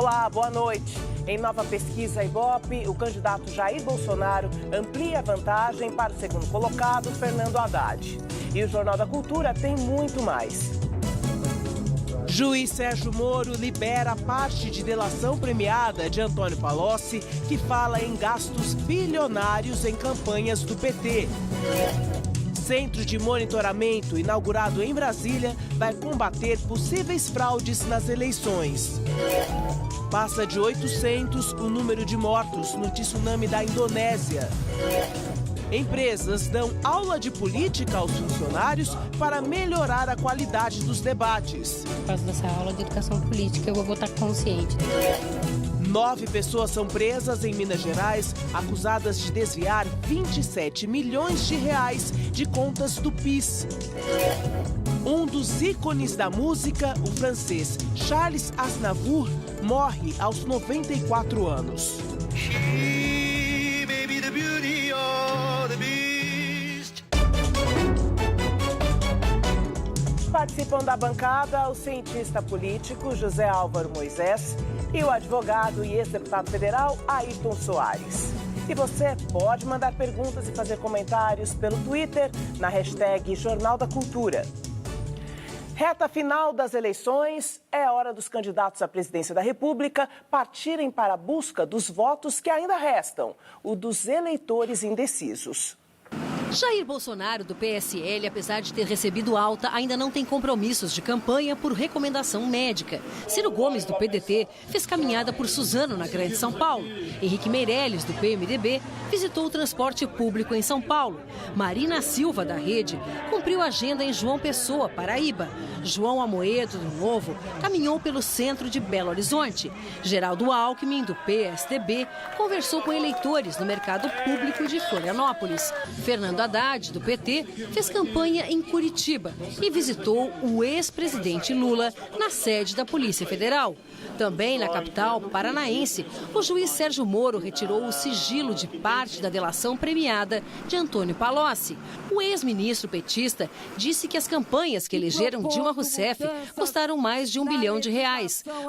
Olá, boa noite. Em nova pesquisa Ibope, o candidato Jair Bolsonaro amplia a vantagem para o segundo colocado, Fernando Haddad. E o Jornal da Cultura tem muito mais. Juiz Sérgio Moro libera parte de delação premiada de Antônio Palocci, que fala em gastos bilionários em campanhas do PT. Centro de monitoramento, inaugurado em Brasília, vai combater possíveis fraudes nas eleições. Passa de 800 o número de mortos no tsunami da Indonésia. Empresas dão aula de política aos funcionários para melhorar a qualidade dos debates. Por causa dessa aula de educação política, eu vou votar consciente. 9 pessoas são presas em Minas Gerais, acusadas de desviar 27 milhões de reais de contas do PIS. Um dos ícones da música, o francês Charles Aznavour, morre aos 94 anos. Participam da bancada o cientista político José Álvaro Moisés e o advogado e ex-deputado federal Ayrton Soares. E você pode mandar perguntas e fazer comentários pelo Twitter na hashtag Jornal da Cultura. Reta final das eleições, é hora dos candidatos à presidência da República partirem para a busca dos votos que ainda restam, o dos eleitores indecisos. Jair Bolsonaro, do PSL, apesar de ter recebido alta, ainda não tem compromissos de campanha por recomendação médica. Ciro Gomes, do PDT, fez caminhada por Suzano, na Grande São Paulo. Henrique Meirelles, do PMDB, visitou o transporte público em São Paulo. Marina Silva, da Rede, cumpriu agenda em João Pessoa, Paraíba. João Amoedo, do Novo, caminhou pelo centro de Belo Horizonte. Geraldo Alckmin, do PSDB, conversou com eleitores no mercado público de Florianópolis. Fernando Haddad, do PT, fez campanha em Curitiba e visitou o ex-presidente Lula na sede da Polícia Federal. Também na capital paranaense, o juiz Sérgio Moro retirou o sigilo de parte da delação premiada de Antônio Palocci. O ex-ministro petista disse que as campanhas que elegeram Dilma Rousseff custaram mais de R$1 bilhão,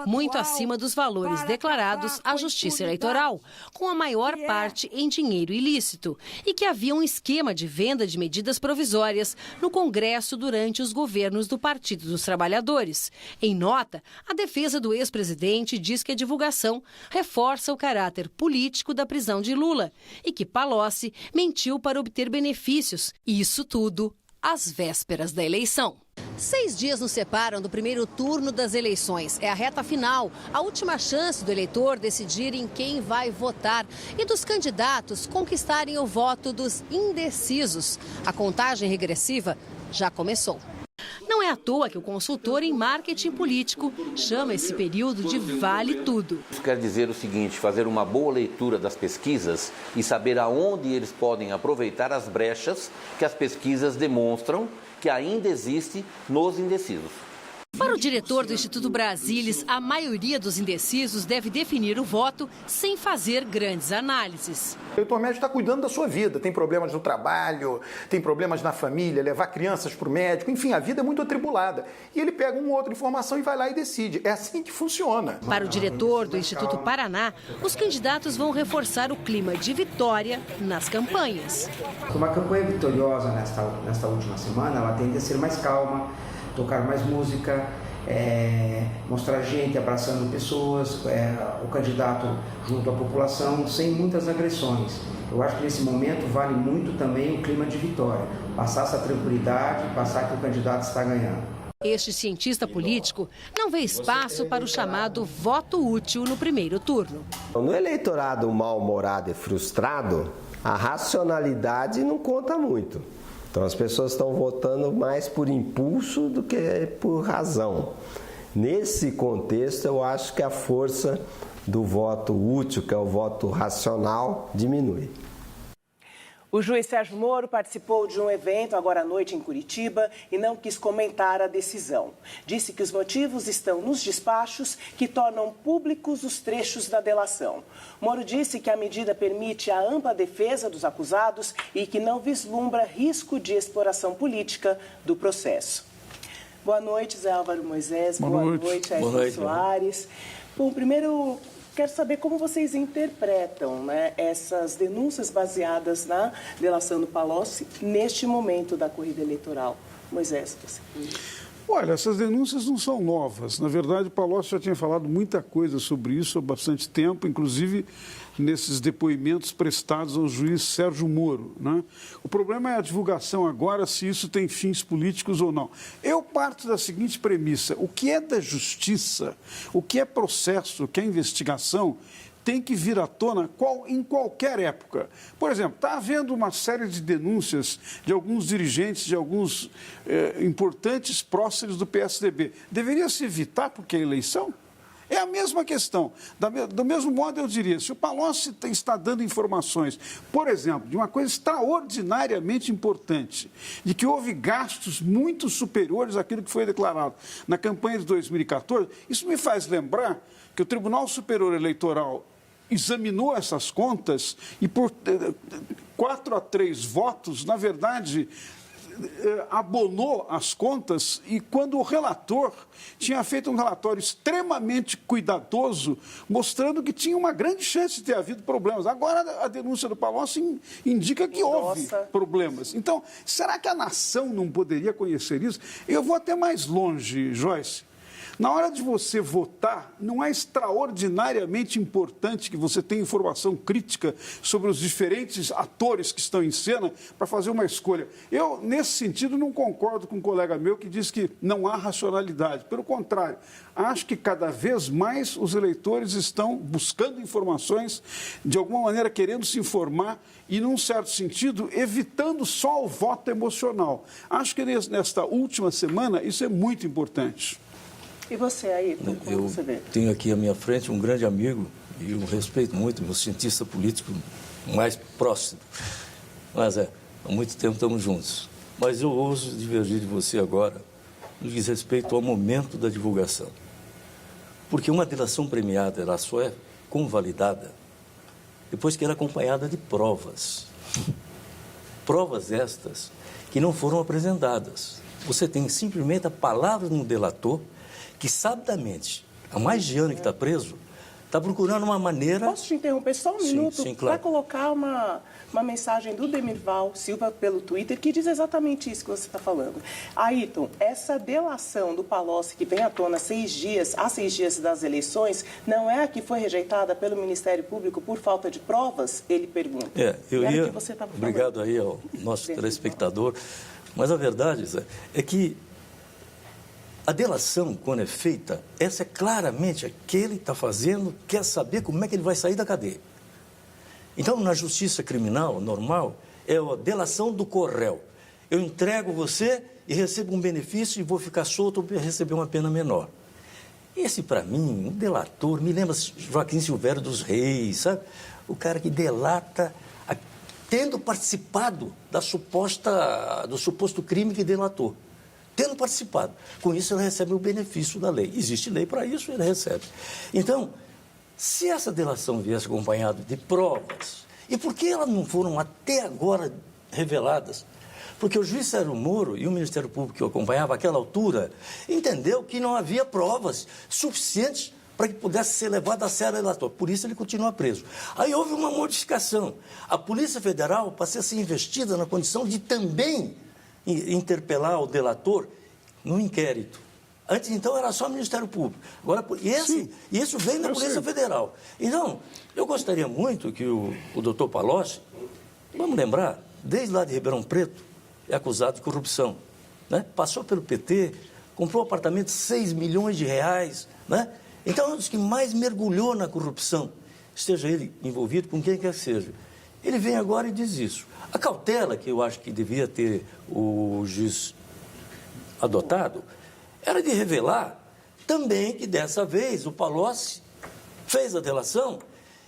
muito acima dos valores declarados à Justiça Eleitoral, com a maior parte em dinheiro ilícito, e que havia um esquema de venda de medidas provisórias no Congresso durante os governos do Partido dos Trabalhadores. Em nota, a defesa do ex-presidente diz que a divulgação reforça o caráter político da prisão de Lula e que Palocci mentiu para obter benefícios. E isso tudo às vésperas da eleição. 6 dias nos separam do primeiro turno das eleições. É a reta final, a última chance do eleitor decidir em quem vai votar e dos candidatos conquistarem o voto dos indecisos. A contagem regressiva já começou. Não é à toa que o consultor em marketing político chama esse período de vale tudo. Isso quer dizer o seguinte, fazer uma boa leitura das pesquisas e saber aonde eles podem aproveitar as brechas que as pesquisas demonstram que ainda existe nos indecisos. Para o diretor do Instituto Brasilis, a maioria dos indecisos deve definir o voto sem fazer grandes análises. O eleitor médio está cuidando da sua vida, tem problemas no trabalho, tem problemas na família, levar crianças para o médico, enfim, a vida é muito atribulada. E ele pega uma outra informação e vai lá e decide. É assim que funciona. Para o diretor do Instituto Paraná, os candidatos vão reforçar o clima de vitória nas campanhas. Uma campanha vitoriosa nesta última semana, ela tende a ser mais calma, tocar mais música, mostrar gente abraçando pessoas, o candidato junto à população, sem muitas agressões. Eu acho que nesse momento vale muito também o clima de vitória, passar essa tranquilidade, passar que o candidato está ganhando. Este cientista político não vê espaço para o chamado voto útil no primeiro turno. No eleitorado mal-humorado e frustrado, a racionalidade não conta muito. Então as pessoas estão votando mais por impulso do que por razão. Nesse contexto, eu acho que a força do voto útil, que é o voto racional, diminui. O juiz Sérgio Moro participou de um evento agora à noite em Curitiba e não quis comentar a decisão. Disse que os motivos estão nos despachos que tornam públicos os trechos da delação. Moro disse que a medida permite a ampla defesa dos acusados e que não vislumbra risco de exploração política do processo. Boa noite, Zé Álvaro Moisés. Boa noite, Ayrton Soares. Bom, primeiro, quero saber como vocês interpretam, né, essas denúncias baseadas na delação do Palocci neste momento da corrida eleitoral. Moisés, você... Olha, essas denúncias não são novas. Na verdade, o Palocci já tinha falado muita coisa sobre isso há bastante tempo, inclusive nesses depoimentos prestados ao juiz Sérgio Moro, né? O problema é a divulgação agora, se isso tem fins políticos ou não. Eu parto da seguinte premissa: o que é da justiça, o que é processo, o que é investigação, tem que vir à tona em qualquer época. Por exemplo, está havendo uma série de denúncias de alguns dirigentes, de alguns importantes próceres do PSDB. Deveria se evitar porque é eleição? É a mesma questão. Do mesmo modo, eu diria, se o Palocci está dando informações, por exemplo, de uma coisa extraordinariamente importante, de que houve gastos muito superiores àquilo que foi declarado na campanha de 2014, isso me faz lembrar que o Tribunal Superior Eleitoral examinou essas contas e por 4-3 votos, na verdade, abonou as contas, e quando o relator tinha feito um relatório extremamente cuidadoso, mostrando que tinha uma grande chance de ter havido problemas. Agora, a denúncia do Palocci indica que houve problemas. Então, será que a nação não poderia conhecer isso? Eu vou até mais longe, Joyce. Na hora de você votar, não é extraordinariamente importante que você tenha informação crítica sobre os diferentes atores que estão em cena para fazer uma escolha? Eu, nesse sentido, não concordo com um colega meu que diz que não há racionalidade. Pelo contrário, acho que cada vez mais os eleitores estão buscando informações, de alguma maneira querendo se informar e, num certo sentido, evitando só o voto emocional. Acho que nesta última semana isso é muito importante. E você, Ayrton, como você vê? Eu tenho aqui à minha frente um grande amigo, e eu respeito muito, meu cientista político mais próximo. Mas há muito tempo estamos juntos. Mas eu ouso divergir de você agora, no que diz respeito ao momento da divulgação. Porque uma delação premiada, ela só é convalidada depois que ela é acompanhada de provas. Provas estas que não foram apresentadas. Você tem simplesmente a palavra de um delator que, sabidamente, há mais de ano que está preso, está procurando uma maneira... Posso te interromper só um minuto? Sim, claro. Para colocar uma mensagem do Demirval Silva pelo Twitter, que diz exatamente isso que você está falando. Ayrton, essa delação do Palocci que vem à tona há 6 dias das eleições, não é a que foi rejeitada pelo Ministério Público por falta de provas? Ele pergunta. Que você estava falando. Obrigado aí ao nosso telespectador. Mas a verdade, Zé, é que a delação, quando é feita, essa é claramente aquele que está fazendo, quer saber como é que ele vai sair da cadeia. Então, na justiça criminal normal, é a delação do corréu. Eu entrego você e recebo um benefício e vou ficar solto para receber uma pena menor. Esse, para mim, um delator, me lembra Joaquim Silvério dos Reis, sabe? O cara que delata, tendo participado do suposto crime que delatou. Tendo participado. Com isso, ele recebe o benefício da lei. Existe lei para isso, ele recebe. Então, se essa delação viesse acompanhada de provas, e por que elas não foram até agora reveladas? Porque o juiz Sérgio Moro e o Ministério Público que o acompanhava àquela altura entendeu que não havia provas suficientes para que pudesse ser levado a sério relator. Por isso ele continua preso. Aí houve uma modificação. A Polícia Federal passou a ser investida na condição de também interpelar o delator no inquérito. Antes, então, era só o Ministério Público. Agora, isso vem da Polícia Federal. Então, eu gostaria muito que o doutor Palocci, vamos lembrar, desde lá de Ribeirão Preto, é acusado de corrupção. Né? Passou pelo PT, comprou um apartamento de 6 milhões de reais. Né? Então, é um dos que mais mergulhou na corrupção. Esteja ele envolvido com quem quer que seja. Ele vem agora e diz isso. A cautela que eu acho que devia ter o juiz adotado era de revelar também que dessa vez o Palocci fez a delação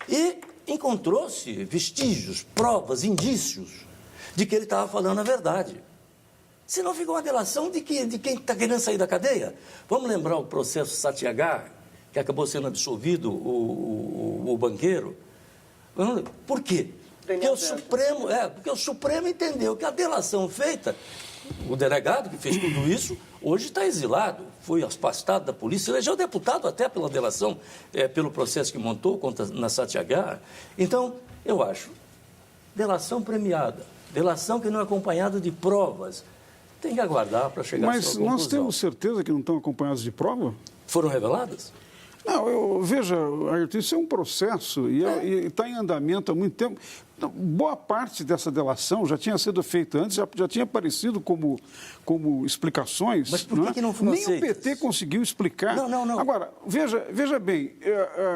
e encontrou-se vestígios, provas, indícios de que ele estava falando a verdade. Senão fica uma delação de quem está querendo sair da cadeia. Vamos lembrar o processo Satyagraha, que acabou sendo absolvido o banqueiro. Por quê? Porque o Supremo entendeu que a delação feita, o delegado que fez tudo isso, hoje está exilado, foi afastado da polícia, elegeu deputado até pela delação, pelo processo que montou contra na Satyagraha. Então, eu acho, delação premiada, delação que não é acompanhada de provas, tem que aguardar para chegar a sua conclusão. Mas nós temos certeza que não estão acompanhados de prova? Foram reveladas? Não, veja, Ayrton, isso é um processo e está em andamento há muito tempo. Boa parte dessa delação já tinha sido feita antes, já tinha aparecido como explicações. Mas por que não foram aceitas? Nem o PT conseguiu explicar. Não. Agora, veja bem,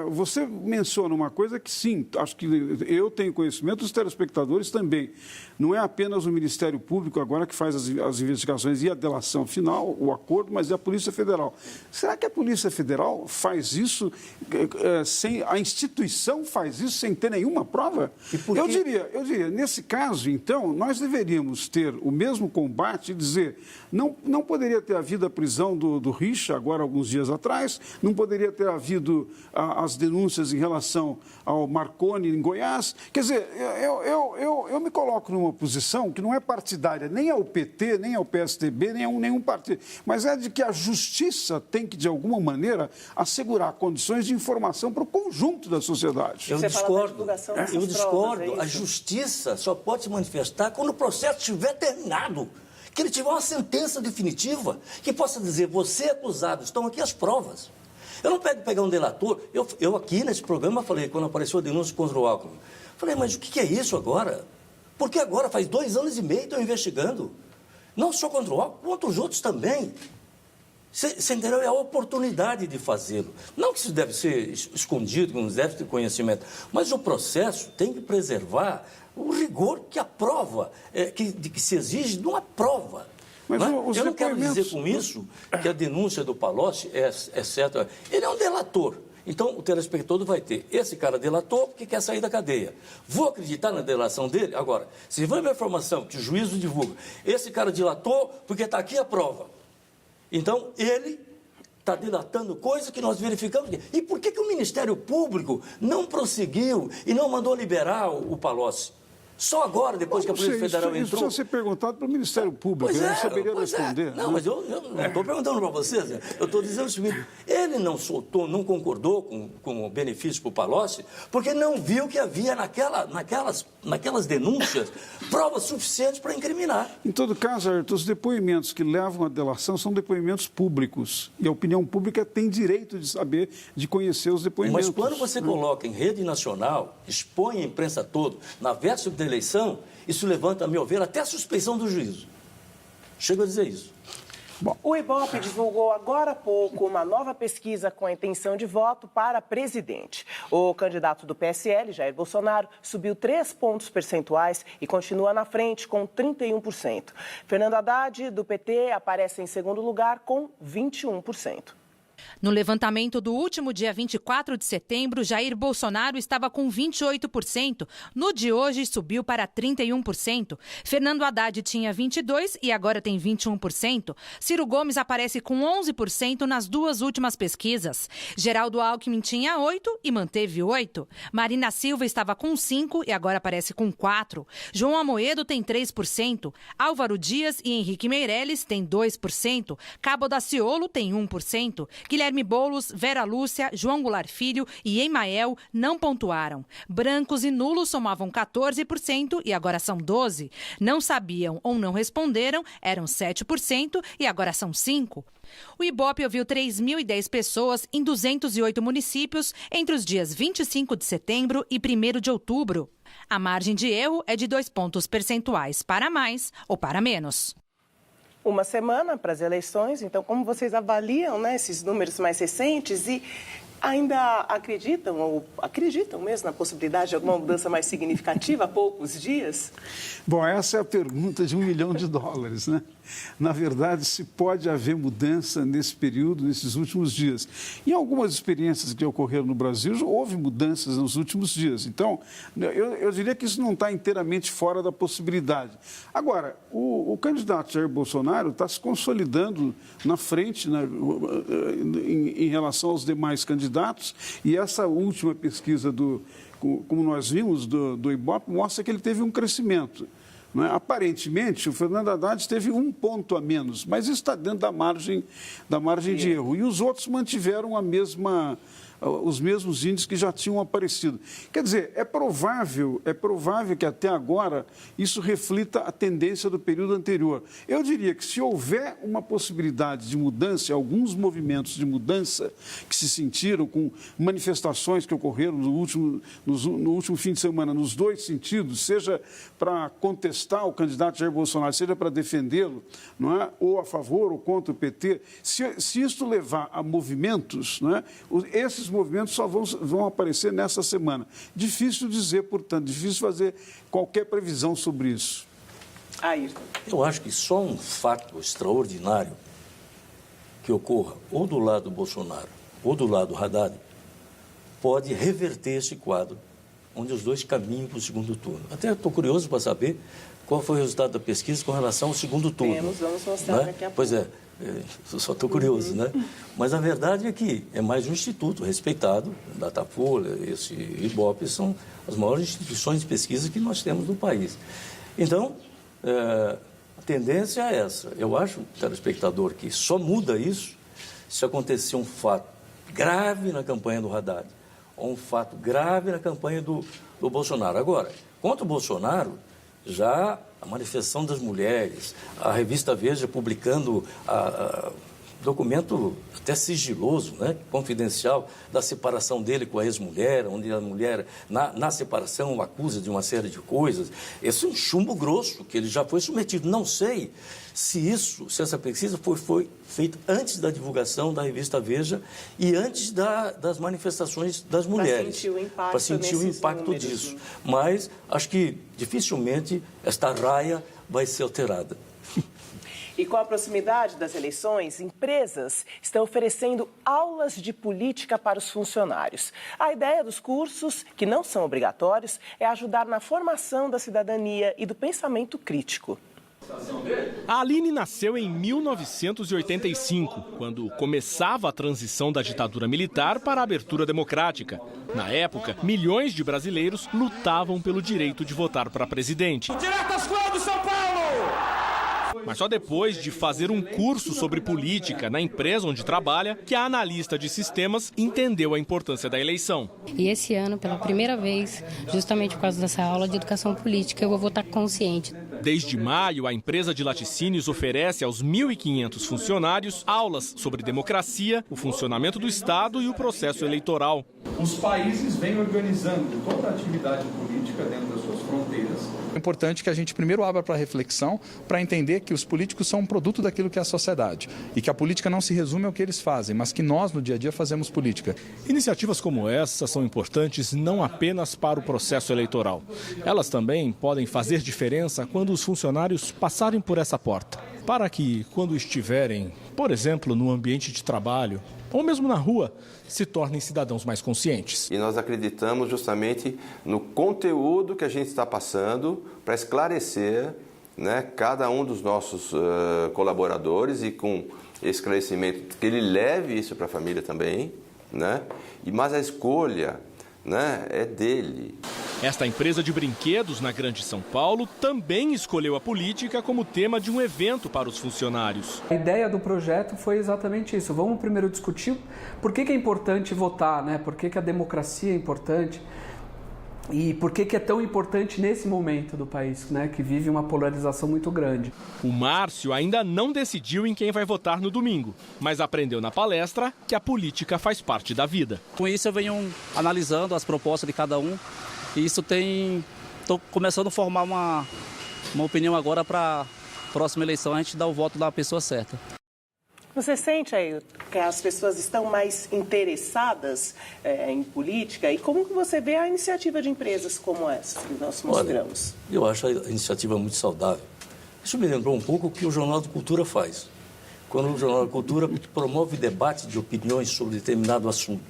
você menciona uma coisa que sim, acho que eu tenho conhecimento, os telespectadores também. Não é apenas o Ministério Público agora que faz as investigações e a delação final, o acordo, mas é a Polícia Federal. Será que a Polícia Federal faz isso a instituição faz isso sem ter nenhuma prova? Eu diria, nesse caso, então, nós deveríamos ter o mesmo combate e dizer, não poderia ter havido a prisão do Richa, agora alguns dias atrás, não poderia ter havido as denúncias em relação ao Marconi em Goiás. Quer dizer, eu me coloco numa posição que não é partidária, nem ao PT, nem ao PSDB, nem a nenhum partido, mas é de que a justiça tem que, de alguma maneira, assegurar condições de informação para o conjunto da sociedade. Eu discordo. A justiça só pode se manifestar quando o processo estiver terminado. Que ele tiver uma sentença definitiva que possa dizer, você é acusado, estão aqui as provas. Eu não pego pegar um delator. Eu aqui nesse programa falei, quando apareceu a denúncia contra o Alckmin, falei, mas o que é isso agora? Porque agora faz 2 anos e meio estão investigando. Não só contra o Alckmin, contra os outros também. Você entendeu? É a oportunidade de fazê-lo. Não que isso deve ser escondido, que não deve ter conhecimento, mas o processo tem que preservar o rigor que a prova, que se exige de uma prova. Mas eu não quero dizer com isso que a denúncia do Palocci é certa. Ele é um delator. Então, o telespectador vai ter esse cara delator porque quer sair da cadeia. Vou acreditar na delação dele? Agora, se vai ver a informação que o juízo divulga, esse cara delatou porque está aqui a prova. Então, ele está delatando coisa que nós verificamos. E por que o Ministério Público não prosseguiu e não mandou liberar o Palocci? Só agora, depois que a Polícia Federal entrou... Isso precisa ser perguntado para o Ministério Público, eu não saberia responder. Não, mas eu não estou perguntando para vocês, eu estou dizendo o seguinte, ele não soltou, não concordou com o benefício para o Palocci, porque não viu que havia naquelas denúncias provas suficientes para incriminar. Em todo caso, Ayrton, os depoimentos que levam à delação são depoimentos públicos, e a opinião pública tem direito de saber, de conhecer os depoimentos. Mas quando você coloca em rede nacional, expõe a imprensa toda, na véspera da eleição, isso levanta, a meu ver, até a suspeição do juízo. Chego a dizer isso. Bom, o Ibope divulgou agora há pouco uma nova pesquisa com a intenção de voto para presidente. O candidato do PSL, Jair Bolsonaro, subiu 3 pontos percentuais e continua na frente com 31%. Fernando Haddad, do PT, aparece em segundo lugar com 21%. No levantamento do último dia 24 de setembro, Jair Bolsonaro estava com 28%. No de hoje, subiu para 31%. Fernando Haddad tinha 22% e agora tem 21%. Ciro Gomes aparece com 11% nas 2 últimas pesquisas. Geraldo Alckmin tinha 8% e manteve 8%. Marina Silva estava com 5% e agora aparece com 4%. João Amoedo tem 3%. Álvaro Dias e Henrique Meirelles têm 2%. Cabo Daciolo tem 1%. Guilherme Boulos, Vera Lúcia, João Goulart Filho e Emael não pontuaram. Brancos e nulos somavam 14% e agora são 12%. Não sabiam ou não responderam, eram 7% e agora são 5%. O Ibope ouviu 3.010 pessoas em 208 municípios entre os dias 25 de setembro e 1º de outubro. A margem de erro é de 2 pontos percentuais para mais ou para menos. Uma semana para as eleições, então como vocês avaliam, né, esses números mais recentes e ainda acreditam mesmo na possibilidade de alguma mudança mais significativa há poucos dias? Bom, essa é a pergunta de $1 milhão, né? Na verdade, se pode haver mudança nesse período, nesses últimos dias. Em algumas experiências que ocorreram no Brasil, houve mudanças nos últimos dias. Então, eu diria que isso não está inteiramente fora da possibilidade. Agora, o candidato Jair Bolsonaro está se consolidando na frente, né, em relação aos demais candidatos, e essa última pesquisa como nós vimos do Ibope, mostra que ele teve um crescimento. Não é? Aparentemente, o Fernando Haddad teve 1 ponto a menos, mas isso está dentro da margem de erro. E os outros mantiveram os mesmos índices que já tinham aparecido. Quer dizer, é provável que até agora isso reflita a tendência do período anterior. Eu diria que se houver uma possibilidade de mudança, alguns movimentos de mudança que se sentiram com manifestações que ocorreram no último fim de semana, nos 2 sentidos, seja para contestar o candidato Jair Bolsonaro, seja para defendê-lo, não é? Ou a favor ou contra o PT, se isso levar a movimentos, não é? Esses movimentos só vão aparecer nessa semana. Difícil dizer, portanto, difícil fazer qualquer previsão sobre isso. Ayrton. Eu acho que só um fato extraordinário que ocorra ou do lado do Bolsonaro ou do lado do Haddad pode reverter esse quadro, onde os dois caminham para o segundo turno. Até estou curioso para saber qual foi o resultado da pesquisa com relação ao segundo turno. Vamos mostrar daqui a pouco. Pois é. Eu só estou curioso, né? Mas a verdade é que é mais um instituto respeitado, Datafolha, esse Ibope, são as maiores instituições de pesquisa que nós temos no país. Então, a tendência é essa. Eu acho, telespectador, que só muda isso se acontecer um fato grave na campanha do Haddad ou um fato grave na campanha do Bolsonaro. Agora, contra o Bolsonaro, já a manifestação das mulheres, a revista Veja publicando documento até sigiloso, né, confidencial, da separação dele com a ex-mulher, onde a mulher, na separação, o acusa de uma série de coisas. Esse é um chumbo grosso que ele já foi submetido. Não sei se essa pesquisa foi feita antes da divulgação da revista Veja e antes das manifestações das mulheres, para sentir o impacto disso. Mas acho que dificilmente esta raia vai ser alterada. E com a proximidade das eleições, empresas estão oferecendo aulas de política para os funcionários. A ideia dos cursos, que não são obrigatórios, é ajudar na formação da cidadania e do pensamento crítico. A Aline nasceu em 1985, quando começava a transição da ditadura militar para a abertura democrática. Na época, milhões de brasileiros lutavam pelo direito de votar para presidente. Direto às ruas do São Paulo! Mas só depois de fazer um curso sobre política na empresa onde trabalha, que a analista de sistemas entendeu a importância da eleição. E esse ano, pela primeira vez, justamente por causa dessa aula de educação política, eu vou votar consciente. Desde maio, a empresa de laticínios oferece aos 1.500 funcionários aulas sobre democracia, o funcionamento do Estado e o processo eleitoral. Os países vêm organizando toda a atividade política dentro das suas fronteiras. É importante que a gente primeiro abra para reflexão, para entender que os políticos são um produto daquilo que é a sociedade e que a política não se resume ao que eles fazem, mas que nós, no dia a dia, fazemos política. Iniciativas como essa são importantes não apenas para o processo eleitoral. Elas também podem fazer diferença quando os funcionários passarem por essa porta, para que, quando estiverem, por exemplo, no ambiente de trabalho, ou mesmo na rua, se tornem cidadãos mais conscientes. E nós acreditamos justamente no conteúdo que a gente está passando para esclarecer, né, cada um dos nossos colaboradores e com esclarecimento que ele leve isso para a família também, né? Mas a escolha, né, é dele. Esta empresa de brinquedos na Grande São Paulo também escolheu a política como tema de um evento para os funcionários. A ideia do projeto foi exatamente isso. Vamos primeiro discutir por que é importante votar, né? Por que a democracia é importante e por que é tão importante nesse momento do país, né? Que vive uma polarização muito grande. O Márcio ainda não decidiu em quem vai votar no domingo, mas aprendeu na palestra que a política faz parte da vida. Com isso eu venho analisando as propostas de cada um. E isso estou começando a formar uma opinião agora para a próxima eleição, a gente dar o voto da pessoa certa. Você sente aí que as pessoas estão mais interessadas em política? E como que você vê a iniciativa de empresas como essa que nós mostramos? Olha, eu acho a iniciativa muito saudável. Isso me lembrou um pouco o que o Jornal da Cultura faz. Quando o Jornal da Cultura promove debate de opiniões sobre determinado assunto,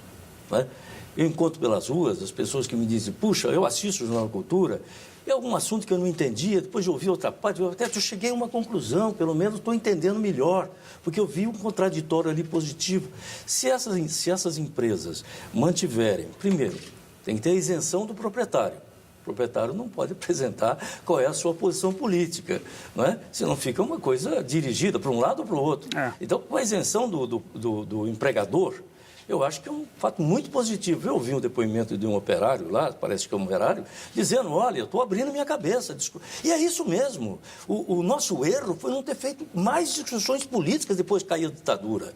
né? Eu encontro pelas ruas as pessoas que me dizem, puxa, eu assisto o Jornal da Cultura, é algum assunto que eu não entendia, depois de ouvir outra parte, eu cheguei a uma conclusão, pelo menos estou entendendo melhor, porque eu vi um contraditório ali positivo. Se essas empresas mantiverem, primeiro, tem que ter a isenção do proprietário. O proprietário não pode apresentar qual é a sua posição política, não é? Senão fica uma coisa dirigida para um lado ou para o outro. Então, com a isenção do empregador, eu acho que é um fato muito positivo. Eu ouvi um depoimento de um operário lá, parece que é um operário, dizendo, olha, eu estou abrindo minha cabeça. E é isso mesmo. O nosso erro foi não ter feito mais discussões políticas depois que caiu a ditadura.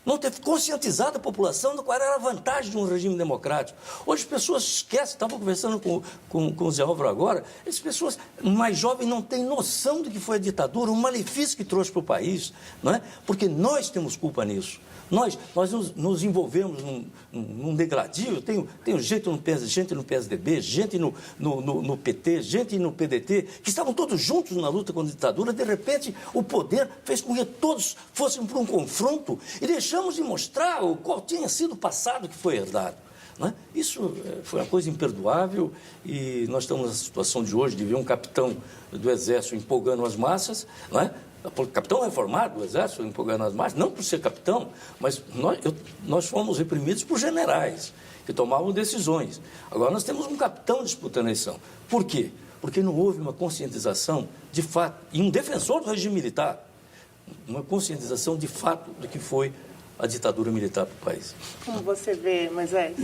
Não ter conscientizado a população de qual era a vantagem de um regime democrático. Hoje as pessoas esquecem, estava conversando com o Zé Álvaro agora, as pessoas mais jovens não têm noção do que foi a ditadura, o malefício que trouxe para o país, não é? Porque nós temos culpa nisso. Nós nos envolvemos num degladio. Tenho gente no PSDB, gente no PT, gente no PDT, que estavam todos juntos na luta contra a ditadura. De repente, o poder fez com que todos fossem para um confronto e deixamos de mostrar qual tinha sido o passado que foi herdado. Né? Isso foi uma coisa imperdoável e nós estamos na situação de hoje de ver um capitão do Exército empolgando as massas, não é? O capitão reformado do Exército empolgando as massas, não por ser capitão, mas nós fomos reprimidos por generais que tomavam decisões. Agora nós temos um capitão disputando a eleição. Por quê? Porque não houve uma conscientização de fato, e um defensor do regime militar, uma conscientização de fato do que foi a ditadura militar para o país. Como você vê, Moisés?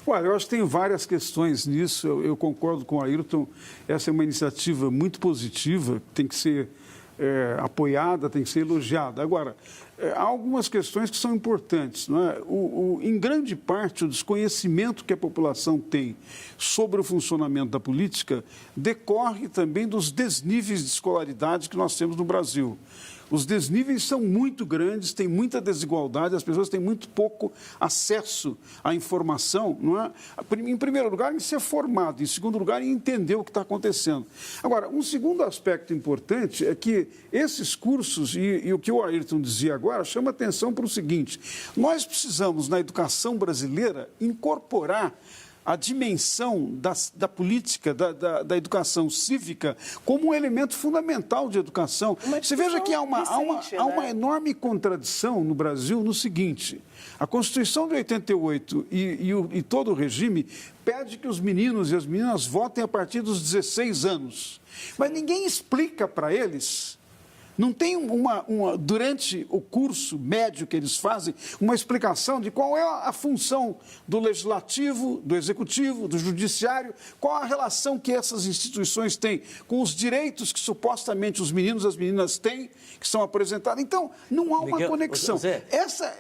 Olha, eu acho que tem várias questões nisso. Eu concordo com o Ayrton. Essa é uma iniciativa muito positiva, tem que ser apoiada, tem que ser elogiada. Agora, há algumas questões que são importantes, não é? Em grande parte, o desconhecimento que a população tem sobre o funcionamento da política decorre também dos desníveis de escolaridade que nós temos no Brasil. Os desníveis são muito grandes, tem muita desigualdade, as pessoas têm muito pouco acesso à informação, não é? Em primeiro lugar, em ser formado, em segundo lugar, em entender o que está acontecendo. Agora, um segundo aspecto importante é que esses cursos, e o que o Ayrton dizia agora, chama atenção para o seguinte: nós precisamos, na educação brasileira, incorporar a dimensão da política, da educação cívica, como um elemento fundamental de educação. Você veja que há uma enorme contradição no Brasil no seguinte: a Constituição de 88 e todo o regime pede que os meninos e as meninas votem a partir dos 16 anos. Mas ninguém explica para eles. Não tem durante o curso médio que eles fazem, uma explicação de qual é a função do legislativo, do executivo, do judiciário, qual a relação que essas instituições têm com os direitos que supostamente os meninos e as meninas têm, que são apresentados. Então, não há uma conexão. Zé,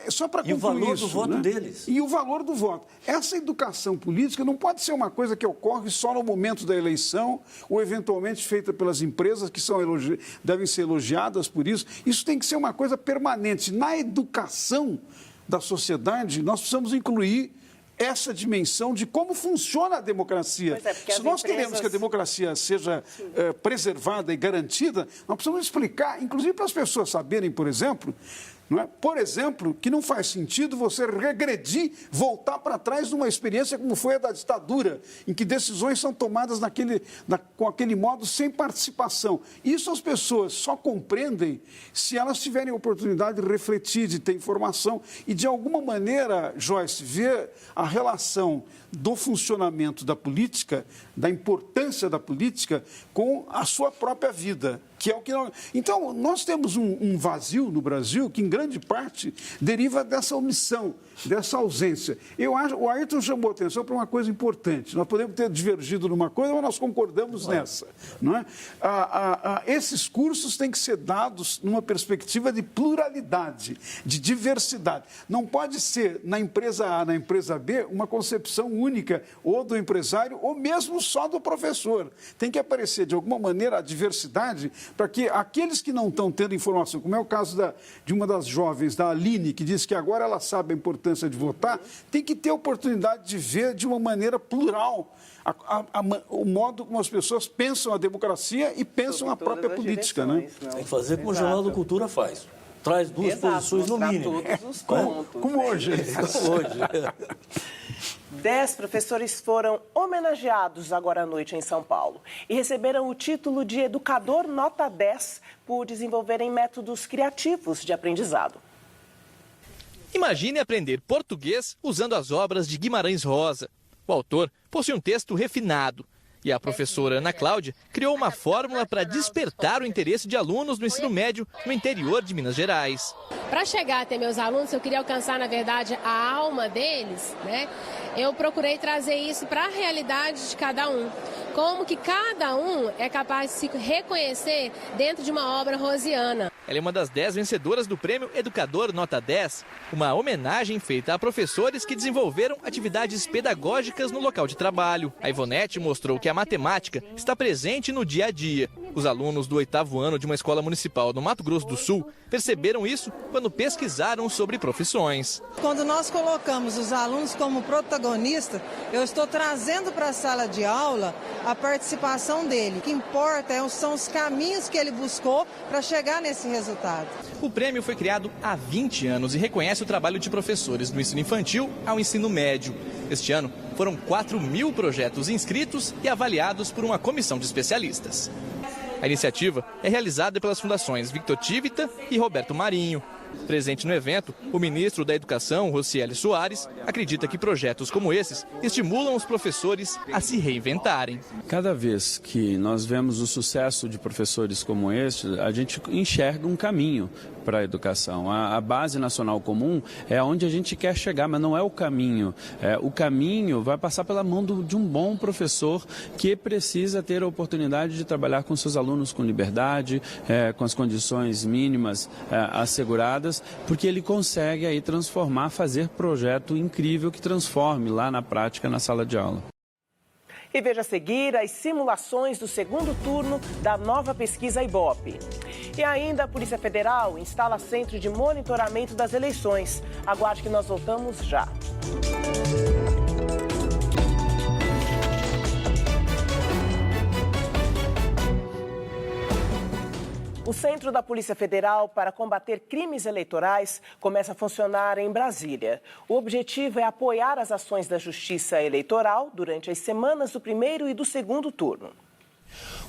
só para concluir e o valor isso, do voto, né? Deles. E o valor do voto. Essa educação política não pode ser uma coisa que ocorre só no momento da eleição ou eventualmente feita pelas empresas que devem ser elogiadas por isso. Isso tem que ser uma coisa permanente. Na educação da sociedade, nós precisamos incluir essa dimensão de como funciona a democracia. Se nós queremos que a democracia seja preservada e garantida, nós precisamos explicar, inclusive para as pessoas saberem, por exemplo, que não faz sentido você regredir, voltar para trás numa experiência como foi a da ditadura, em que decisões são tomadas com aquele modo sem participação. Isso as pessoas só compreendem se elas tiverem a oportunidade de refletir, de ter informação e, de alguma maneira, Joyce, ver a relação do funcionamento da política, da importância da política com a sua própria vida. Que é o que Então, nós temos um vazio no Brasil que, em grande parte, deriva dessa omissão, dessa ausência. O Ayrton chamou atenção para uma coisa importante. Nós podemos ter divergido numa coisa, mas nós concordamos nessa. Não é? Esses cursos têm que ser dados numa perspectiva de pluralidade, de diversidade. Não pode ser, na empresa A, na empresa B, uma concepção única, ou do empresário, ou mesmo só do professor. Tem que aparecer, de alguma maneira, a diversidade, para que aqueles que não estão tendo informação, como é o caso de uma das jovens, da Aline, que diz que agora ela sabe a importância de votar, tem que ter a oportunidade de ver de uma maneira plural o modo como as pessoas pensam a democracia e pensam a própria política. Né? Tem que fazer como o Jornal da Cultura faz. Traz duas posições no mínimo. Todos os pontos. Como hoje. Como hoje. 10 professores foram homenageados agora à noite em São Paulo e receberam o título de Educador Nota 10 por desenvolverem métodos criativos de aprendizado. Imagine aprender português usando as obras de Guimarães Rosa. O autor fosse um texto refinado. E a professora Ana Cláudia criou uma fórmula para despertar o interesse de alunos do ensino médio no interior de Minas Gerais. Para chegar até meus alunos, eu queria alcançar, na verdade, a alma deles, né? Eu procurei trazer isso para a realidade de cada um. Como que cada um é capaz de se reconhecer dentro de uma obra rosiana. Ela é uma das 10 vencedoras do Prêmio Educador Nota 10, uma homenagem feita a professores que desenvolveram atividades pedagógicas no local de trabalho. A Ivonete mostrou que a matemática está presente no dia a dia. Os alunos do 8º ano de uma escola municipal no Mato Grosso do Sul perceberam isso quando pesquisaram sobre profissões. Quando nós colocamos os alunos como protagonistas, eu estou trazendo para a sala de aula a participação dele. O que importa são os caminhos que ele buscou para chegar nesse resultado. O prêmio foi criado há 20 anos e reconhece o trabalho de professores do ensino infantil ao ensino médio. Este ano, foram 4.000 projetos inscritos e avaliados por uma comissão de especialistas. A iniciativa é realizada pelas fundações Victor Tivita e Roberto Marinho. Presente no evento, o ministro da Educação, Rocieli Soares, acredita que projetos como esses estimulam os professores a se reinventarem. Cada vez que nós vemos o sucesso de professores como este, a gente enxerga um caminho para a educação. A base nacional comum é onde a gente quer chegar, mas não é o caminho. O caminho vai passar pela mão de um bom professor que precisa ter a oportunidade de trabalhar com seus alunos com liberdade, com as condições mínimas asseguradas, porque ele consegue aí transformar, fazer projeto incrível que transforme lá na prática, na sala de aula. E veja a seguir as simulações do segundo turno da nova pesquisa Ibope. E ainda a Polícia Federal instala centro de monitoramento das eleições. Aguarde que nós voltamos já. O Centro da Polícia Federal para combater crimes eleitorais começa a funcionar em Brasília. O objetivo é apoiar as ações da Justiça Eleitoral durante as semanas do primeiro e do segundo turno.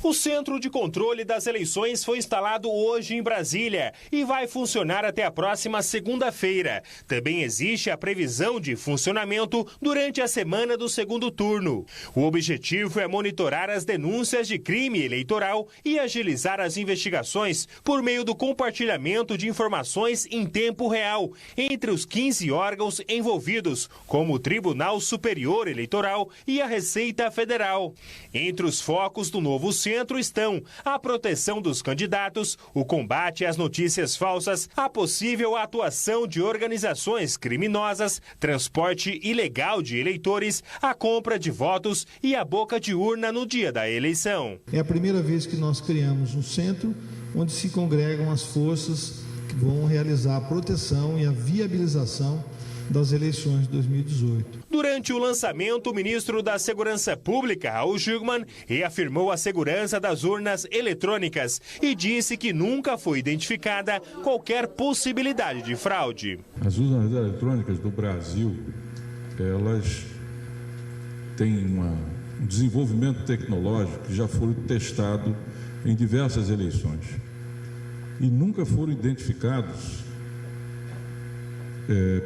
O Centro de Controle das Eleições foi instalado hoje em Brasília e vai funcionar até a próxima segunda-feira. Também existe a previsão de funcionamento durante a semana do segundo turno. O objetivo é monitorar as denúncias de crime eleitoral e agilizar as investigações por meio do compartilhamento de informações em tempo real entre os 15 órgãos envolvidos, como o Tribunal Superior Eleitoral e a Receita Federal. Entre os focos do novo centro estão a proteção dos candidatos, o combate às notícias falsas, a possível atuação de organizações criminosas, transporte ilegal de eleitores, a compra de votos e a boca de urna no dia da eleição. É a primeira vez que nós criamos um centro onde se congregam as forças que vão realizar a proteção e a viabilização das eleições de 2018. Durante o lançamento, o ministro da Segurança Pública, Raul Jungmann, reafirmou a segurança das urnas eletrônicas e disse que nunca foi identificada qualquer possibilidade de fraude. As urnas eletrônicas do Brasil, elas têm um desenvolvimento tecnológico que já foi testado em diversas eleições e nunca foram identificados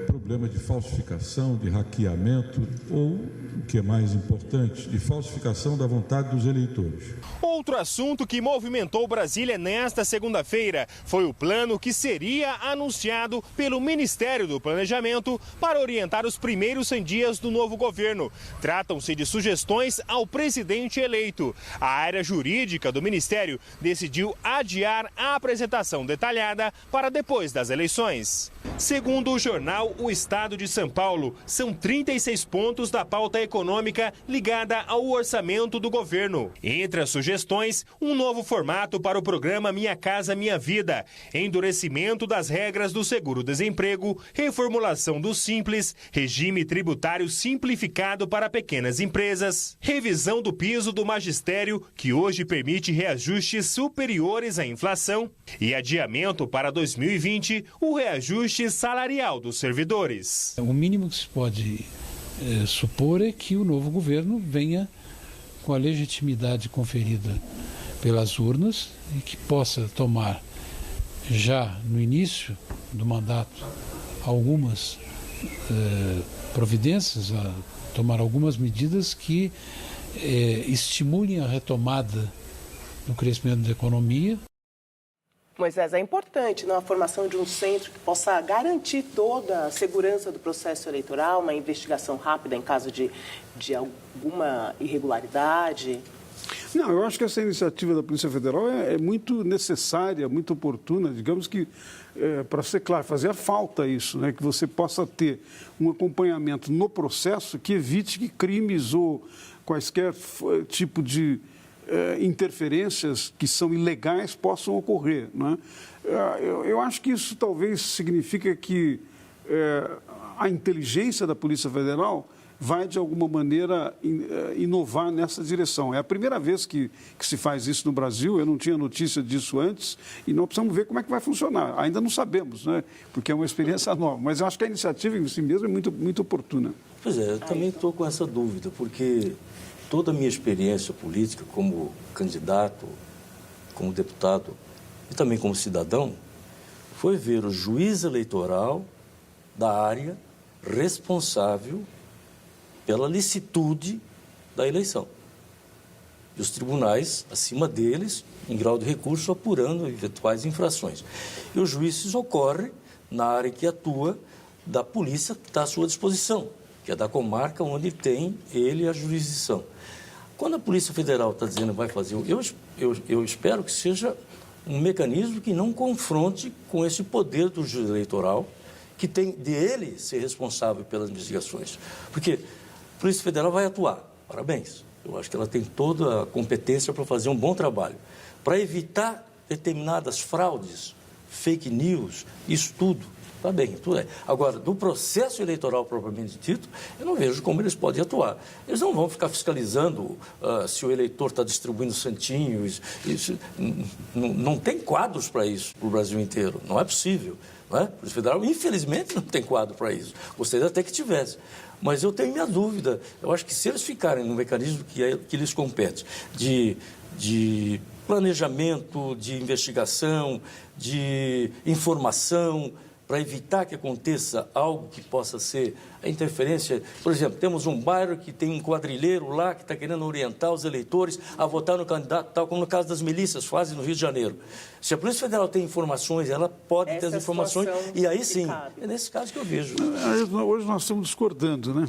problemas de falsificação, de hackeamento ou, o que é mais importante, de falsificação da vontade dos eleitores. Outro assunto que movimentou Brasília nesta segunda-feira foi o plano que seria anunciado pelo Ministério do Planejamento para orientar os primeiros 100 dias do novo governo. Tratam-se de sugestões ao presidente eleito. A área jurídica do Ministério decidiu adiar a apresentação detalhada para depois das eleições. Segundo o jornal O Estado de São Paulo, são 36 pontos da pauta econômica ligada ao orçamento do governo. Entre as sugestões, um novo formato para o programa Minha Casa Minha Vida, endurecimento das regras do seguro-desemprego, reformulação do Simples, regime tributário simplificado para pequenas empresas, revisão do piso do magistério, que hoje permite reajustes superiores à inflação, e adiamento para 2020, o reajuste salarial dos servidores. O mínimo que se pode supor é que o novo governo venha com a legitimidade conferida pelas urnas e que possa tomar já no início do mandato algumas providências, a tomar algumas medidas que estimulem a retomada do crescimento da economia. Moisés, é importante a formação de um centro que possa garantir toda a segurança do processo eleitoral, uma investigação rápida em caso de alguma irregularidade? Não, eu acho que essa iniciativa da Polícia Federal é muito necessária, muito oportuna, digamos que, para ser claro, fazia falta isso, né, que você possa ter um acompanhamento no processo que evite que crimes ou quaisquer tipo de interferências que são ilegais possam ocorrer, né? Eu acho que isso talvez significa que a inteligência da Polícia Federal vai, de alguma maneira, inovar nessa direção. É a primeira vez que se faz isso no Brasil, eu não tinha notícia disso antes, e nós precisamos ver como é que vai funcionar. Ainda não sabemos, né? Porque é uma experiência nova, mas eu acho que a iniciativa em si mesma é muito, muito oportuna. Pois é, eu também estou com essa dúvida, porque toda a minha experiência política como candidato, como deputado e também como cidadão, foi ver o juiz eleitoral da área responsável pela licitude da eleição. E os tribunais, acima deles, em grau de recurso, apurando eventuais infrações. E os juízes ocorrem na área que atua da polícia que está à sua disposição, que é da comarca onde tem ele a jurisdição. Quando a Polícia Federal está dizendo que vai fazer, eu espero que seja um mecanismo que não confronte com esse poder do juiz eleitoral, que tem de ele ser responsável pelas investigações. Porque a Polícia Federal vai atuar, parabéns. Eu acho que ela tem toda a competência para fazer um bom trabalho. Para evitar determinadas fraudes, fake news, isso tudo, está bem, tudo é. Agora, do processo eleitoral propriamente dito, eu não vejo como eles podem atuar. Eles não vão ficar fiscalizando se o eleitor está distribuindo santinhos. Isso, não tem quadros para isso para o Brasil inteiro, não é possível. Não é? A Polícia Federal, infelizmente, não tem quadro para isso. Gostaria até que tivesse. Mas eu tenho minha dúvida. Eu acho que se eles ficarem no mecanismo que lhes compete, de planejamento, de investigação, de informação, para evitar que aconteça algo que possa ser a interferência. Por exemplo, temos um bairro que tem um quadrilheiro lá que está querendo orientar os eleitores a votar no candidato, tal como no caso das milícias fazem no Rio de Janeiro. Se a Polícia Federal tem informações, ela pode ter as informações, e aí sim, é nesse caso que eu vejo. Hoje nós estamos discordando, né?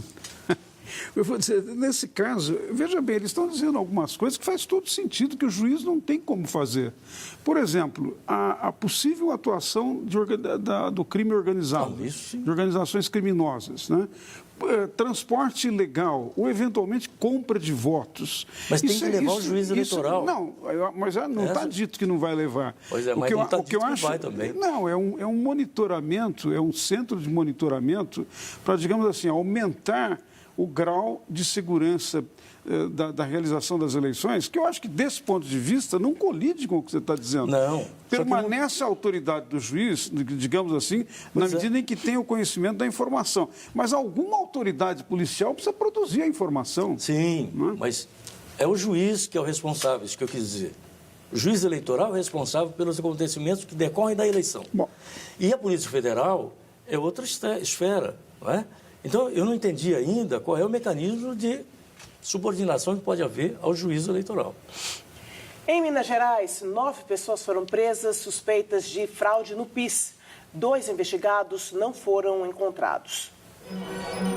Eu vou dizer, nesse caso, veja bem, eles estão dizendo algumas coisas que faz todo sentido, que o juiz não tem como fazer. Por exemplo, a possível atuação do crime organizado, de organizações criminosas, né? Transporte ilegal ou, eventualmente, compra de votos. Mas tem que levar o juiz eleitoral. Não, mas não está dito que não vai levar. Pois é, mas não está dito que vai também. Não, é um monitoramento, é um centro de monitoramento para, digamos assim, aumentar o grau de segurança da realização das eleições, que eu acho que, desse ponto de vista, não colide com o que você está dizendo. Não. Permanece a autoridade do juiz, digamos assim, na medida em que tem o conhecimento da informação. Mas alguma autoridade policial precisa produzir a informação. Sim, mas é o juiz que é o responsável, isso que eu quis dizer. O juiz eleitoral é responsável pelos acontecimentos que decorrem da eleição. Bom. E a Polícia Federal é outra esfera, não é? Então, eu não entendi ainda qual é o mecanismo de subordinação que pode haver ao juízo eleitoral. Em Minas Gerais, 9 pessoas foram presas suspeitas de fraude no PIS. 2 investigados não foram encontrados.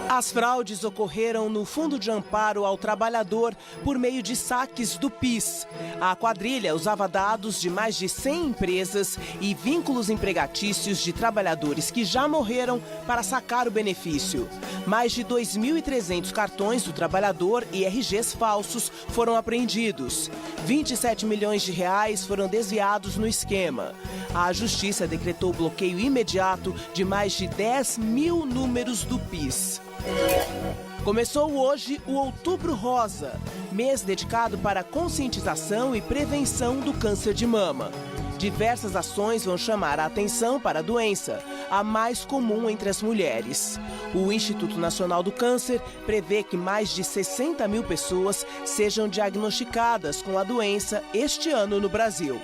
As fraudes ocorreram no Fundo de Amparo ao Trabalhador por meio de saques do PIS. A quadrilha usava dados de mais de 100 empresas e vínculos empregatícios de trabalhadores que já morreram para sacar o benefício. Mais de 2.300 cartões do trabalhador e RGs falsos foram apreendidos. 27 milhões de reais foram desviados no esquema. A Justiça decretou bloqueio imediato de mais de 10 mil números do PIS. Começou hoje o Outubro Rosa, mês dedicado para a conscientização e prevenção do câncer de mama. Diversas ações vão chamar a atenção para a doença, a mais comum entre as mulheres. O Instituto Nacional do Câncer prevê que mais de 60 mil pessoas sejam diagnosticadas com a doença este ano no Brasil.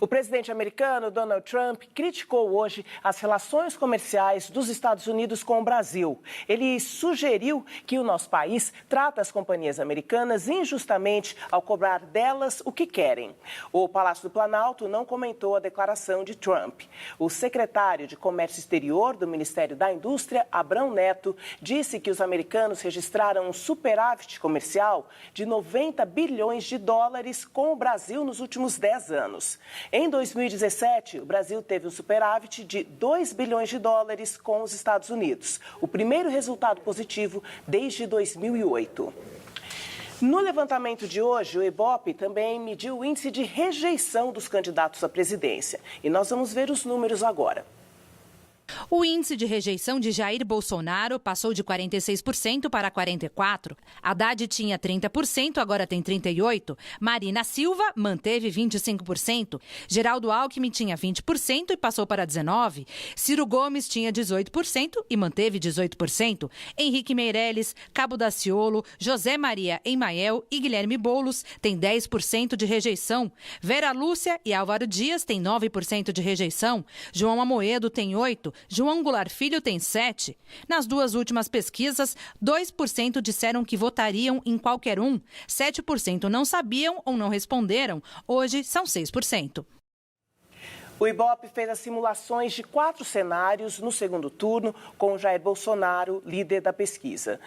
O presidente americano Donald Trump criticou hoje as relações comerciais dos Estados Unidos com o Brasil. Ele sugeriu que o nosso país trata as companhias americanas injustamente ao cobrar delas o que querem. O Palácio do Planalto não comentou a declaração de Trump. O secretário de Comércio Exterior do Ministério da Indústria, Abrão Neto, disse que os americanos registraram um superávit comercial de 90 bilhões de dólares com o Brasil nos últimos 10 anos. Em 2017, o Brasil teve um superávit de 2 bilhões de dólares com os Estados Unidos, o primeiro resultado positivo desde 2008. No levantamento de hoje, o Ibope também mediu o índice de rejeição dos candidatos à presidência. E nós vamos ver os números agora. O índice de rejeição de Jair Bolsonaro passou de 46% para 44%. Haddad tinha 30%, agora tem 38%. Marina Silva manteve 25%. Geraldo Alckmin tinha 20% e passou para 19%. Ciro Gomes tinha 18% e manteve 18%. Henrique Meirelles, Cabo Daciolo, José Maria Emael e Guilherme Boulos têm 10% de rejeição. Vera Lúcia e Álvaro Dias têm 9% de rejeição. João Amoedo tem 8%. João Goulart Filho tem 7%. Nas duas últimas pesquisas, 2% disseram que votariam em qualquer um, 7% não sabiam ou não responderam. Hoje são 6%. O Ibope fez as simulações de 4 cenários no segundo turno, com Jair Bolsonaro, líder da pesquisa.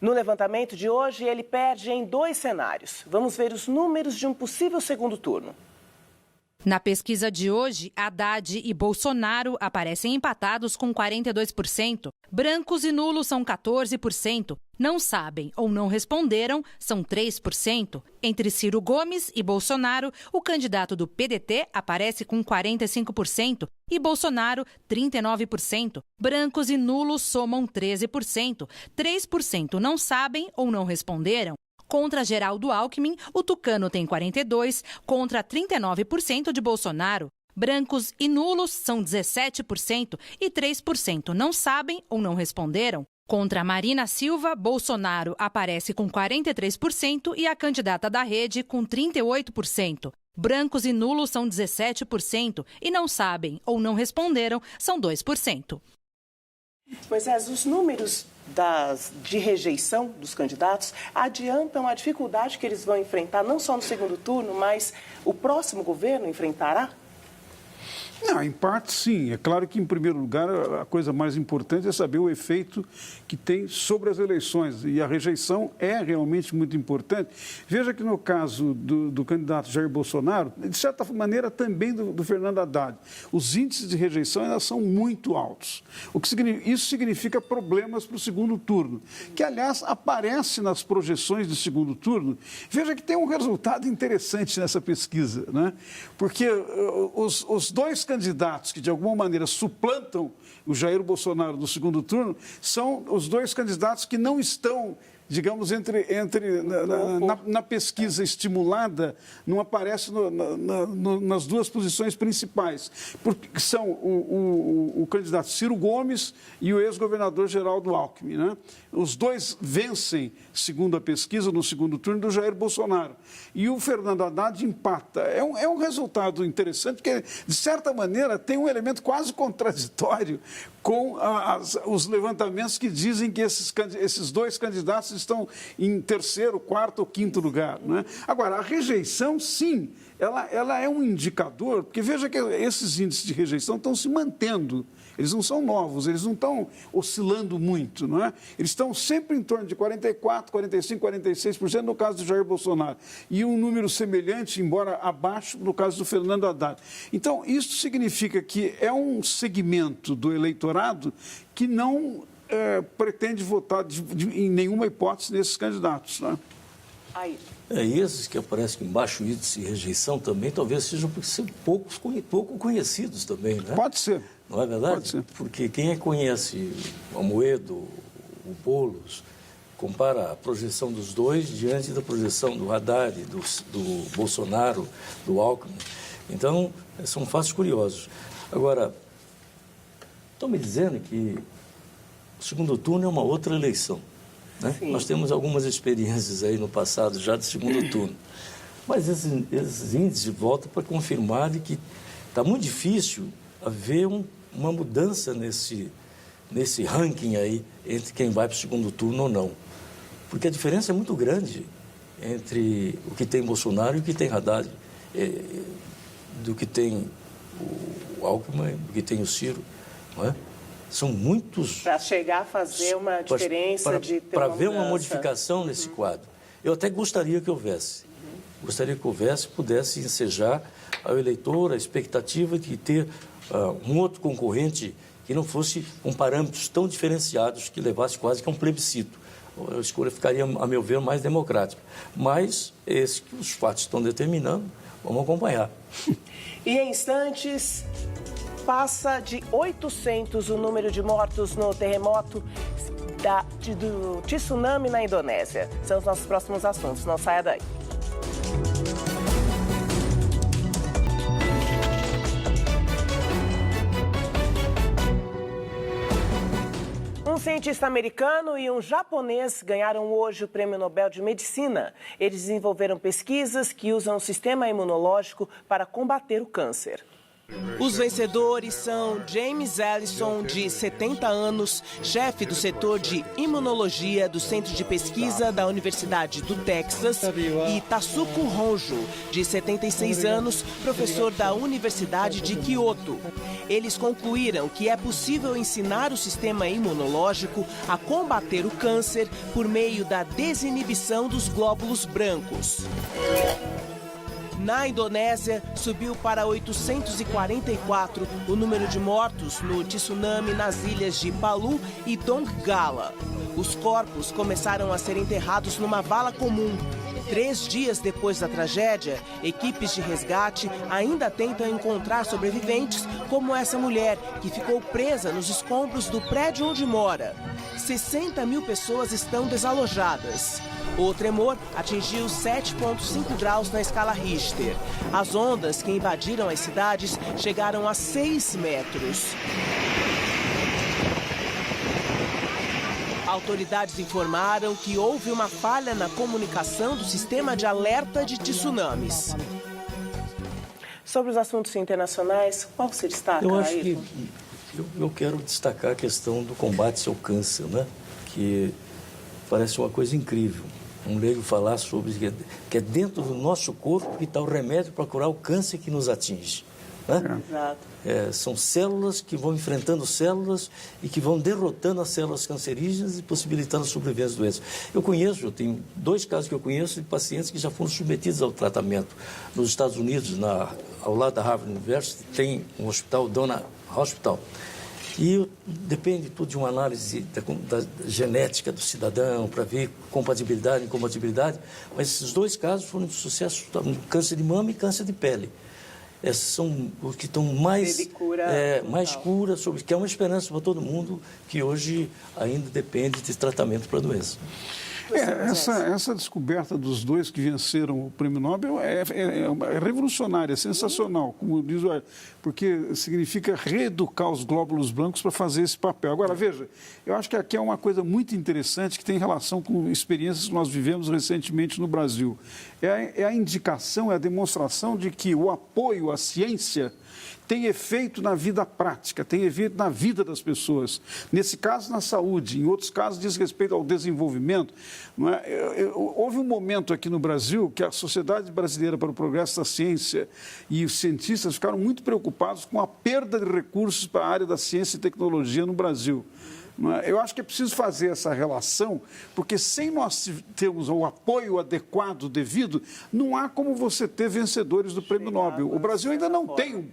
No levantamento de hoje, ele perde em 2 cenários. Vamos ver os números de um possível segundo turno. Na pesquisa de hoje, Haddad e Bolsonaro aparecem empatados com 42%. Brancos e nulos são 14%. Não sabem ou não responderam são 3%. Entre Ciro Gomes e Bolsonaro, o candidato do PDT aparece com 45% e Bolsonaro 39%. Brancos e nulos somam 13%. 3% não sabem ou não responderam. Contra Geraldo Alckmin, o tucano tem 42%, contra 39% de Bolsonaro. Brancos e nulos são 17% e 3% não sabem ou não responderam. Contra Marina Silva, Bolsonaro aparece com 43% e a candidata da Rede com 38%. Brancos e nulos são 17% e não sabem ou não responderam são 2%. Moisés, os números de rejeição dos candidatos adiantam a dificuldade que eles vão enfrentar, não só no segundo turno, mas o próximo governo enfrentará? Não, em parte sim. É claro que, em primeiro lugar, a coisa mais importante é saber o efeito que tem sobre as eleições. E a rejeição é realmente muito importante. Veja que no caso do candidato Jair Bolsonaro, de certa maneira também do Fernando Haddad, os índices de rejeição ainda são muito altos. Isso significa problemas para o segundo turno, que, aliás, aparece nas projeções do segundo turno. Veja que tem um resultado interessante nessa pesquisa, né? Porque os dois candidatos que, de alguma maneira, suplantam o Jair Bolsonaro no segundo turno são os dois candidatos que não estão, digamos, na pesquisa estimulada, não aparece nas duas posições principais, porque são o candidato Ciro Gomes e o ex-governador Geraldo Alckmin, né? Os dois vencem, segundo a pesquisa, no segundo turno do Jair Bolsonaro. E o Fernando Haddad empata. É um resultado interessante, porque, de certa maneira, tem um elemento quase contraditório com os levantamentos que dizem que esses dois candidatos estão em terceiro, quarto ou quinto lugar, né? Agora, a rejeição, sim, ela é um indicador, porque veja que esses índices de rejeição estão se mantendo. Eles não são novos, eles não estão oscilando muito, não é? Eles estão sempre em torno de 44%, 45%, 46% no caso do Jair Bolsonaro. E um número semelhante, embora abaixo, no caso do Fernando Haddad. Então, isso significa que é um segmento do eleitorado que não pretende votar em nenhuma hipótese nesses candidatos, não é? Aí. E esses que aparecem com baixo índice de rejeição também talvez sejam pouco conhecidos também, né? Pode ser. Não é verdade? Pode ser. Porque quem conhece o Amoedo, o Boulos, compara a projeção dos dois diante da projeção do Haddad, do Bolsonaro, do Alckmin. Então, são fatos curiosos. Agora, estão me dizendo que o segundo turno é uma outra eleição, né? Nós temos algumas experiências aí no passado já de segundo turno. Mas esses índices voltam para confirmar de que está muito difícil haver uma mudança nesse ranking aí entre quem vai para o segundo turno ou não. Porque a diferença é muito grande entre o que tem Bolsonaro e o que tem Haddad, do que tem o Alckmin, do que tem o Ciro, não é? São muitos... Para chegar a fazer uma diferença para ver uma modificação nesse quadro. Eu até gostaria que houvesse. Gostaria que houvesse, pudesse ensejar ao eleitor a expectativa de ter um outro concorrente que não fosse com parâmetros tão diferenciados que levasse quase que a um plebiscito. A escolha ficaria, a meu ver, mais democrática. Mas esse que os fatos estão determinando, vamos acompanhar. E em instantes, passa de 800 o número de mortos no terremoto do tsunami na Indonésia. São os nossos próximos assuntos, não saia daí. Um cientista americano e um japonês ganharam hoje o Prêmio Nobel de Medicina. Eles desenvolveram pesquisas que usam o sistema imunológico para combater o câncer. Os vencedores são James Ellison, de 70 anos, chefe do setor de imunologia do Centro de Pesquisa da Universidade do Texas, e Tatsuko Honjo, de 76 anos, professor da Universidade de Kyoto. Eles concluíram que é possível ensinar o sistema imunológico a combater o câncer por meio da desinibição dos glóbulos brancos. Na Indonésia, subiu para 844 o número de mortos no tsunami nas ilhas de Palu e Donggala. Os corpos começaram a ser enterrados numa vala comum. 3 dias depois da tragédia, equipes de resgate ainda tentam encontrar sobreviventes, como essa mulher, que ficou presa nos escombros do prédio onde mora. 60 mil pessoas estão desalojadas. O tremor atingiu 7,5 graus na escala Richter. As ondas que invadiram as cidades chegaram a 6 metros. Autoridades informaram que houve uma falha na comunicação do sistema de alerta de tsunamis. Sobre os assuntos internacionais, qual se destaca? Eu acho que eu quero destacar a questão do combate ao câncer, né? Que parece uma coisa incrível. Um leigo falar sobre que é dentro do nosso corpo que está o remédio para curar o câncer que nos atinge. Né? Exato. São células que vão enfrentando células e que vão derrotando as células cancerígenas e possibilitando a sobrevivência da doença. Eu tenho 2 casos que eu conheço de pacientes que já foram submetidos ao tratamento. Nos Estados Unidos, ao lado da Harvard University, tem um hospital, o Dana Hospital. E depende tudo de uma análise da genética do cidadão para ver compatibilidade e incompatibilidade. Mas esses 2 casos foram de sucesso, câncer de mama e câncer de pele. Esses são os que estão mais cura, que é uma esperança para todo mundo que hoje ainda depende de tratamento para a doença. Essa descoberta dos 2 que venceram o Prêmio Nobel é revolucionária, é sensacional, como diz, porque significa reeducar os glóbulos brancos para fazer esse papel. Agora, veja, eu acho que aqui é uma coisa muito interessante que tem relação com experiências que nós vivemos recentemente no Brasil. É a indicação, é a demonstração de que o apoio à ciência tem efeito na vida prática, tem efeito na vida das pessoas. Nesse caso, na saúde, em outros casos, diz respeito ao desenvolvimento. Não é? Houve um momento aqui no Brasil que a Sociedade Brasileira para o Progresso da Ciência e os cientistas ficaram muito preocupados com a perda de recursos para a área da ciência e tecnologia no Brasil. Eu acho que é preciso fazer essa relação, porque sem nós termos o apoio adequado, devido, não há como você ter vencedores do Prêmio Nobel. O Brasil ainda não tem um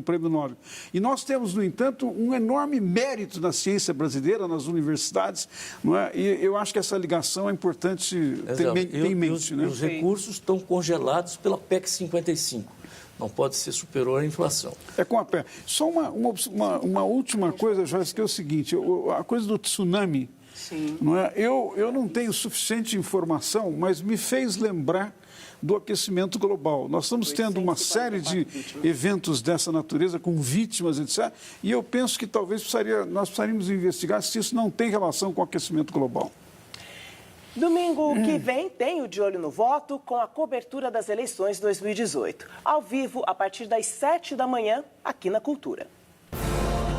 prêmio Nobel. E nós temos, no entanto, um enorme mérito na ciência brasileira, nas universidades, não é? E eu acho que essa ligação é importante ter em mente. Os recursos estão congelados pela PEC 55. Não pode ser superior à inflação. É com a pé. Só uma última coisa, Joyce, que é o seguinte, a coisa do tsunami, não é? Eu não tenho suficiente informação, mas me fez lembrar do aquecimento global. Nós estamos tendo uma série de eventos dessa natureza, com vítimas, etc. E eu penso que talvez nós precisaríamos investigar se isso não tem relação com o aquecimento global. Domingo que vem tem o De Olho no Voto com a cobertura das eleições 2018. Ao vivo, a partir das 7 da manhã, aqui na Cultura.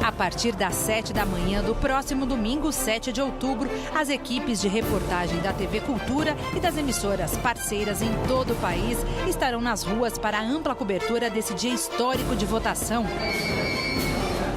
A partir das 7 da manhã do próximo domingo, 7 de outubro, as equipes de reportagem da TV Cultura e das emissoras parceiras em todo o país estarão nas ruas para a ampla cobertura desse dia histórico de votação.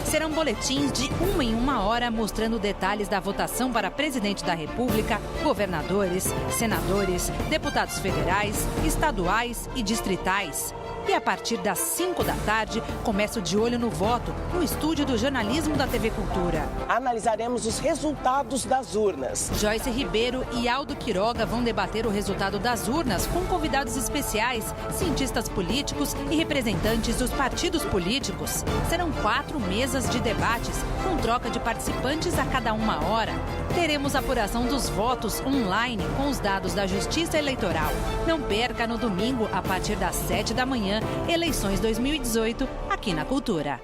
Serão boletins de 1 em 1 hora mostrando detalhes da votação para presidente da República, governadores, senadores, deputados federais, estaduais e distritais. E a partir das 5 da tarde, começa o De Olho no Voto, no estúdio do jornalismo da TV Cultura. Analisaremos os resultados das urnas. Joyce Ribeiro e Aldo Quiroga vão debater o resultado das urnas com convidados especiais, cientistas políticos e representantes dos partidos políticos. Serão 4 mesas de debates, com troca de participantes a cada 1 hora. Teremos apuração dos votos online com os dados da Justiça Eleitoral. Não perca no domingo, a partir das 7 da manhã, Eleições 2018, aqui na Cultura.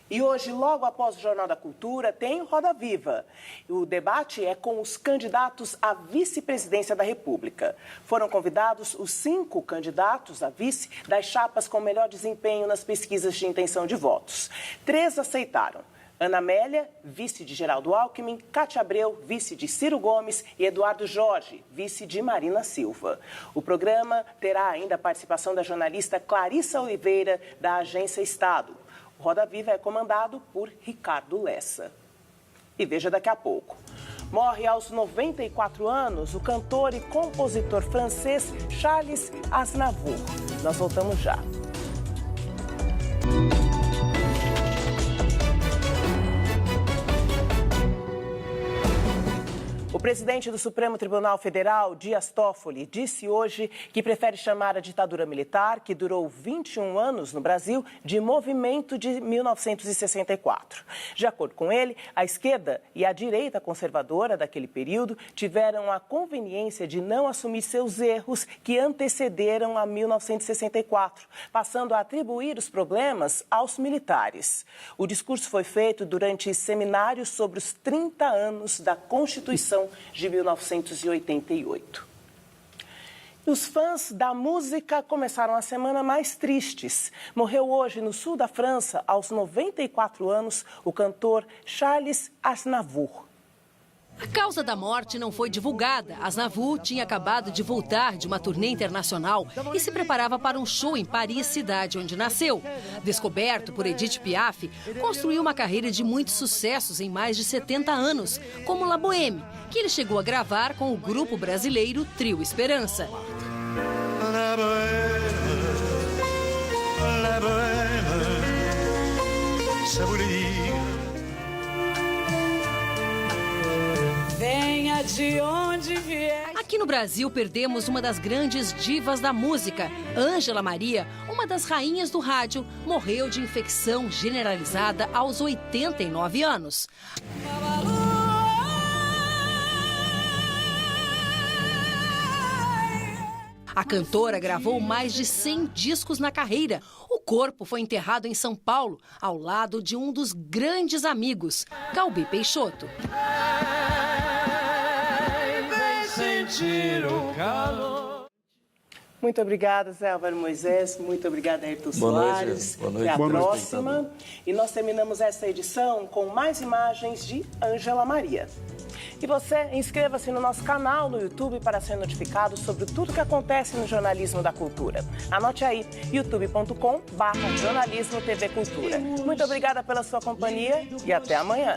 E hoje, logo após o Jornal da Cultura, tem o Roda Viva. O debate é com os candidatos à vice-presidência da República. Foram convidados os 5 candidatos a vice das chapas com melhor desempenho nas pesquisas de intenção de votos. 3 aceitaram. Ana Amélia, vice de Geraldo Alckmin, Cátia Abreu, vice de Ciro Gomes e Eduardo Jorge, vice de Marina Silva. O programa terá ainda a participação da jornalista Clarissa Oliveira, da Agência Estado. O Roda Viva é comandado por Ricardo Lessa. E veja daqui a pouco. Morre aos 94 anos o cantor e compositor francês Charles Aznavour. Nós voltamos já. O presidente do Supremo Tribunal Federal, Dias Toffoli, disse hoje que prefere chamar a ditadura militar, que durou 21 anos no Brasil, de movimento de 1964. De acordo com ele, a esquerda e a direita conservadora daquele período tiveram a conveniência de não assumir seus erros que antecederam a 1964, passando a atribuir os problemas aos militares. O discurso foi feito durante seminários sobre os 30 anos da Constituição de 1988. E os fãs da música começaram a semana mais tristes. Morreu hoje no sul da França, aos 94 anos, o cantor Charles Aznavour. A causa da morte não foi divulgada. Aznavour tinha acabado de voltar de uma turnê internacional e se preparava para um show em Paris, cidade onde nasceu. Descoberto por Edith Piaf, construiu uma carreira de muitos sucessos em mais de 70 anos, como La Bohème, que ele chegou a gravar com o grupo brasileiro Trio Esperança. La Bohème, ça voulait dire. Venha de onde vier. Aqui no Brasil perdemos uma das grandes divas da música. Ângela Maria, uma das rainhas do rádio, morreu de infecção generalizada aos 89 anos. A cantora gravou mais de 100 discos na carreira. O corpo foi enterrado em São Paulo, ao lado de um dos grandes amigos, Calbi Peixoto. Muito obrigada, Zé Álvaro Moisés. Muito obrigada, Ayrton Soares. Boa noite. Até a próxima. E nós terminamos essa edição com mais imagens de Ângela Maria. E você, inscreva-se no nosso canal no YouTube para ser notificado sobre tudo que acontece no jornalismo da cultura. Anote aí, youtube.com/jornalismo TV Cultura. Muito obrigada pela sua companhia e até amanhã.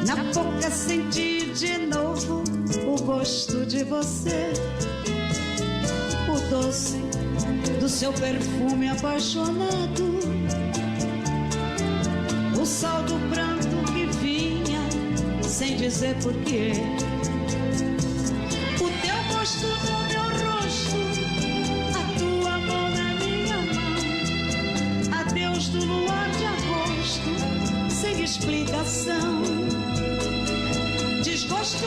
Na boca senti de novo o gosto de você, o doce do seu perfume apaixonado, o sal do pranto que vinha sem dizer porquê, o teu gosto no meu rosto, a tua mão na minha mão, adeus do luar de agosto sem explicação. Desgosto